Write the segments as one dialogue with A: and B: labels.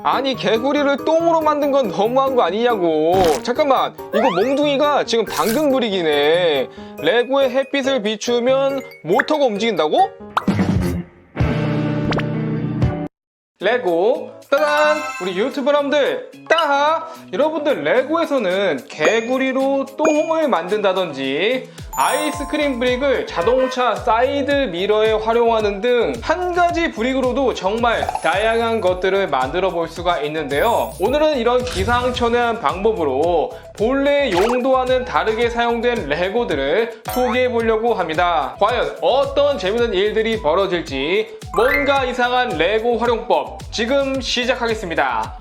A: 아니 개구리를 똥으로 만든 건 너무한 거 아니냐고. 잠깐만, 이거 몽둥이가 지금 당근 브릭이네. 레고의 햇빛을 비추면 모터가 움직인다고? 레고 따단! 우리 유튜브 여러분들 따하! 여러분들 레고에서는 개구리로 똥을 만든다든지 아이스크림 브릭을 자동차 사이드 미러에 활용하는 등 한 가지 브릭으로도 정말 다양한 것들을 만들어 볼 수가 있는데요. 오늘은 이런 기상천외한 방법으로 본래 용도와는 다르게 사용된 레고들을 소개해 보려고 합니다. 과연 어떤 재밌는 일들이 벌어질지, 뭔가 이상한 레고 활용법 지금 시작하겠습니다.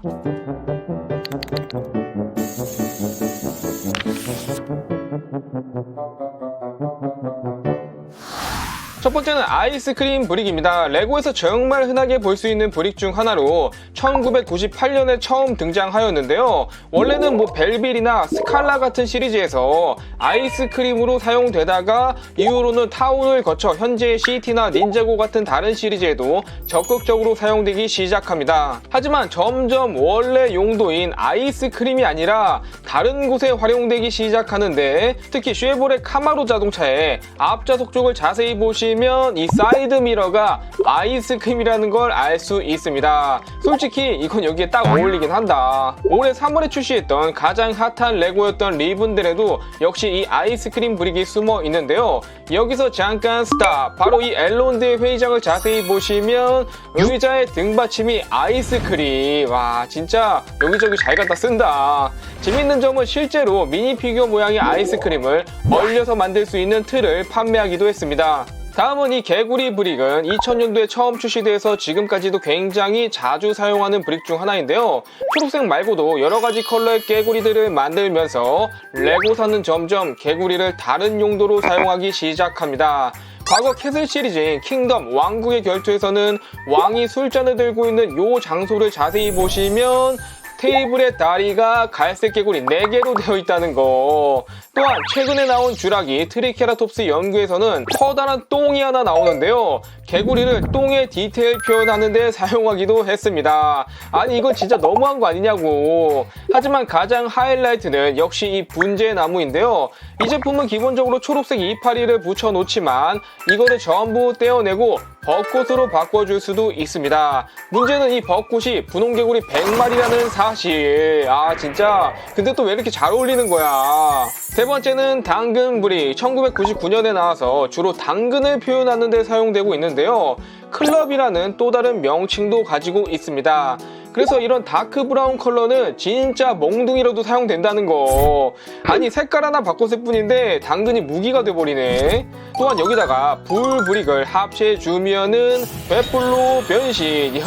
A: 첫 번째는 아이스크림 브릭입니다. 레고에서 정말 흔하게 볼 수 있는 브릭 중 하나로 1998년에 처음 등장하였는데요. 원래는 벨빌이나 스칼라 같은 시리즈에서 아이스크림으로 사용되다가 이후로는 타운을 거쳐 현재의 시티나 닌자고 같은 다른 시리즈에도 적극적으로 사용되기 시작합니다. 하지만 점점 원래 용도인 아이스크림이 아니라 다른 곳에 활용되기 시작하는데, 특히 쉐보레 카마로 자동차의 앞좌석 쪽을 자세히 보시면 이 사이드 미러가 아이스크림이라는 걸 알 수 있습니다. 솔직히 이건 여기에 딱 어울리긴 한다. 올해 3월에 출시했던 가장 핫한 레고였던 리븐들에도 역시 이 아이스크림 브릭이 숨어 있는데요. 여기서 잠깐 스탑! 바로 이 엘론드의 회의장을 자세히 보시면 의자의 등받침이 아이스크림. 와, 진짜 여기저기 잘 갖다 쓴다. 재밌는 점은 실제로 미니 피규어 모양의 아이스크림을 얼려서 만들 수 있는 틀을 판매하기도 했습니다. 다음은 이 개구리 브릭은 2000년도에 처음 출시돼서 지금까지도 굉장히 자주 사용하는 브릭 중 하나인데요. 초록색 말고도 여러가지 컬러의 개구리들을 만들면서 레고사는 점점 개구리를 다른 용도로 사용하기 시작합니다. 과거 캐슬 시리즈인 킹덤 왕국의 결투에서는 왕이 술잔을 들고 있는 이 장소를 자세히 보시면 테이블의 다리가 갈색 개구리 4개로 되어 있다는 거. 또한 최근에 나온 쥬라기 트리케라톱스 연구에서는 커다란 똥이 하나 나오는데요. 개구리를 똥의 디테일 표현하는 데 사용하기도 했습니다. 아니 이건 진짜 너무한 거 아니냐고. 하지만 가장 하이라이트는 역시 이 분재 나무인데요. 이 제품은 기본적으로 초록색 이파리를 붙여놓지만 이거를 전부 떼어내고 벚꽃으로 바꿔줄 수도 있습니다. 문제는 이 벚꽃이 분홍개구리 100마리라는 사실. 아 진짜 근데 또 왜 이렇게 잘 어울리는 거야. 세 번째는 당근 브릭. 1999년에 나와서 주로 당근을 표현하는 데 사용되고 있는데요. 클럽이라는 또 다른 명칭도 가지고 있습니다. 그래서 이런 다크 브라운 컬러는 진짜 몽둥이로도 사용된다는 거. 아니 색깔 하나 바꿨을 뿐인데 당근이 무기가 돼버리네. 또한 여기다가 불 브릭을 합체해주면은 횃불로 변신. 이야,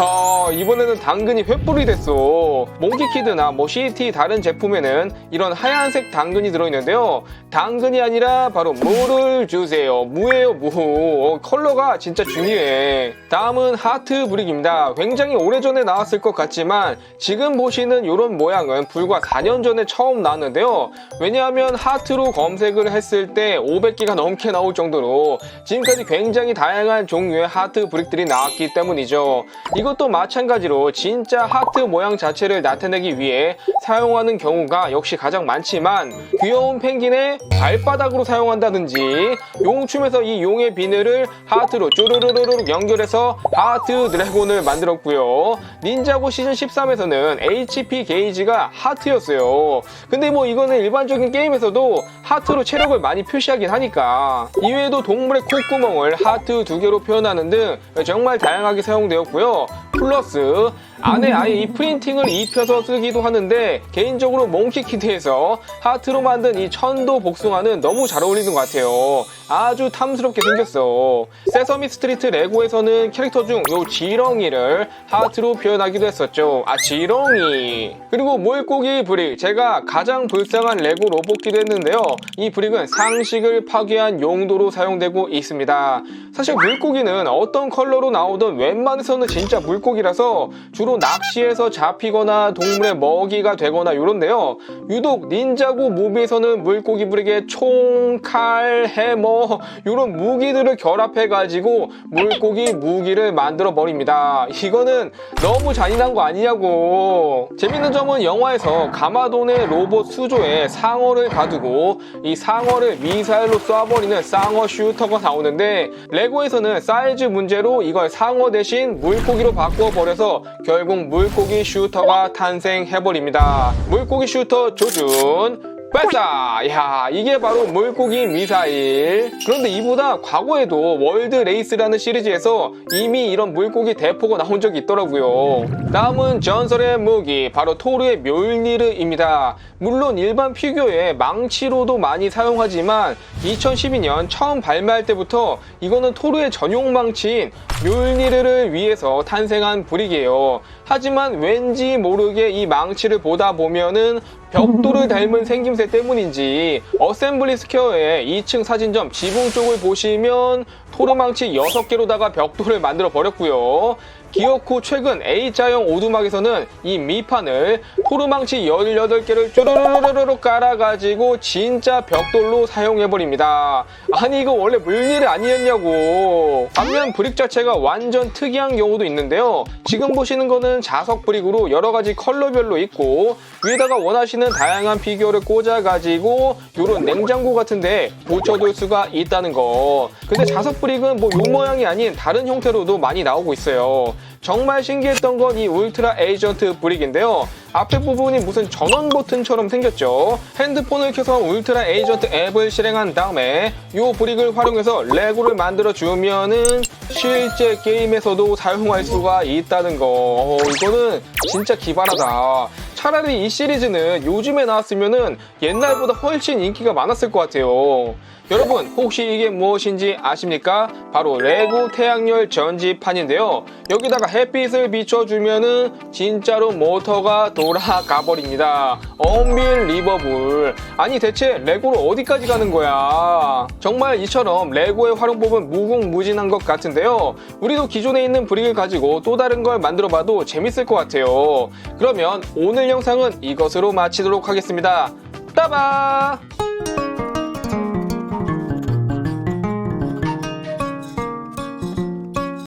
A: 이번에는 당근이 횃불이 됐어. 몽키키드나 CT 다른 제품에는 이런 하얀색 당근이 들어있는데요. 당근이 아니라 바로 무를 주세요. 무예요, 무. 컬러가 진짜 중요해. 다음은 하트 브릭입니다. 굉장히 오래전에 나왔을 것 같지만 지금 보시는 이런 모양은 불과 4년 전에 처음 나왔는데요. 왜냐하면 하트로 검색을 했을 때 500개가 넘게 나올 정도로 지금까지 굉장히 다양한 종류의 하트 브릭들이 나왔기 때문이죠. 이것도 마찬가지로 진짜 하트 모양 자체를 나타내기 위해 사용하는 경우가 역시 가장 많지만, 귀여운 펭귄의 발바닥으로 사용한다든지 용춤에서 이 용의 비늘을 하트로 쪼르르르 연결해서 하트 드래곤을 만들었고요. 닌자고 시즌 13에서는 HP 게이지가 하트였어요. 근데 이거는 일반적인 게임에서도 하트로 체력을 많이 표시하긴 하니까. 이외에도 동물의 콧구멍을 하트 2개로 표현하는 등 정말 다양하게 사용되었고요. 플러스 안에 아예 이 프린팅을 입혀서 쓰기도 하는데, 개인적으로 몽키키드에서 하트로 만든 이 천도 복숭아는 너무 잘 어울리는 것 같아요. 아주 탐스럽게 생겼어. 세서미 스트리트 레고에서는 캐릭터 중 요 지렁이를 하트로 표현하기도 했었죠. 아 지렁이. 그리고 물고기 브릭. 제가 가장 불쌍한 레고 로봇기도 했는데요. 이 브릭은 상식을 파괴한 용도로 사용되고 있습니다. 사실 물고기는 어떤 컬러로 나오든 웬만해서는 진짜 물고기라서 주로 아무래도 낚시에서 잡히거나 동물의 먹이가 되거나 이런데요. 유독 닌자고 무비에서는 물고기 부리게 총, 칼, 해머 이런 무기들을 결합해가지고 물고기 무기를 만들어 버립니다. 이거는 너무 잔인한 거 아니냐고. 재밌는 점은 영화에서 가마돈의 로봇 수조에 상어를 가두고 이 상어를 미사일로 쏴버리는 상어 슈터가 나오는데 레고에서는 사이즈 문제로 이걸 상어 대신 물고기로 바꿔버려서 결국 물고기 슈터가 탄생해버립니다. 물고기 슈터 조준 발사! 야, 이게 바로 물고기 미사일. 그런데 이보다 과거에도 월드 레이스라는 시리즈에서 이미 이런 물고기 대포가 나온 적이 있더라고요. 다음은 전설의 무기, 바로 토르의 묠니르입니다. 물론 일반 피규어에 망치로도 많이 사용하지만 2012년 처음 발매할 때부터 이거는 토르의 전용 망치인 묠니르를 위해서 탄생한 브릭이에요. 하지만 왠지 모르게 이 망치를 보다 보면은 벽돌을 닮은 생김새 때문인지 어셈블리 스퀘어의 2층 사진점 지붕 쪽을 보시면 토르망치 6개로다가 벽돌을 만들어 버렸고요. 기어코 최근 A자형 오두막에서는 이 미판을 토르망치 18개를 쪼르르르르 깔아가지고 진짜 벽돌로 사용해버립니다. 아니 이거 원래 물일 아니었냐고. 반면 브릭 자체가 완전 특이한 경우도 있는데요. 지금 보시는 거는 자석 브릭으로 여러가지 컬러별로 있고 위에다가 원하시는 다양한 피규어를 꽂아가지고 요런 냉장고 같은데 붙여둘 수가 있다는 거. 근데 자석 브릭은 뭐 요 모양이 아닌 다른 형태로도 많이 나오고 있어요. 정말 신기했던 건 이 울트라 에이전트 브릭인데요. 앞에 부분이 무슨 전원 버튼처럼 생겼죠. 핸드폰을 켜서 울트라 에이전트 앱을 실행한 다음에 이 브릭을 활용해서 레고를 만들어 주면은 실제 게임에서도 사용할 수가 있다는 거. 이거는 진짜 기발하다. 차라리 이 시리즈는 요즘에 나왔으면은 옛날보다 훨씬 인기가 많았을 것 같아요. 여러분 혹시 이게 무엇인지 아십니까? 바로 레고 태양열 전지판인데요. 여기다가 햇빛을 비춰주면은 진짜로 모터가 돌아가 버립니다. 언빌리버블. 아니 대체 레고로 어디까지 가는 거야? 정말 이처럼 레고의 활용법은 무궁무진한 것 같은데요. 우리도 기존에 있는 브릭을 가지고 또 다른 걸 만들어봐도 재밌을 것 같아요. 그러면 오늘 영상은 이것으로 마치도록 하겠습니다. 따바!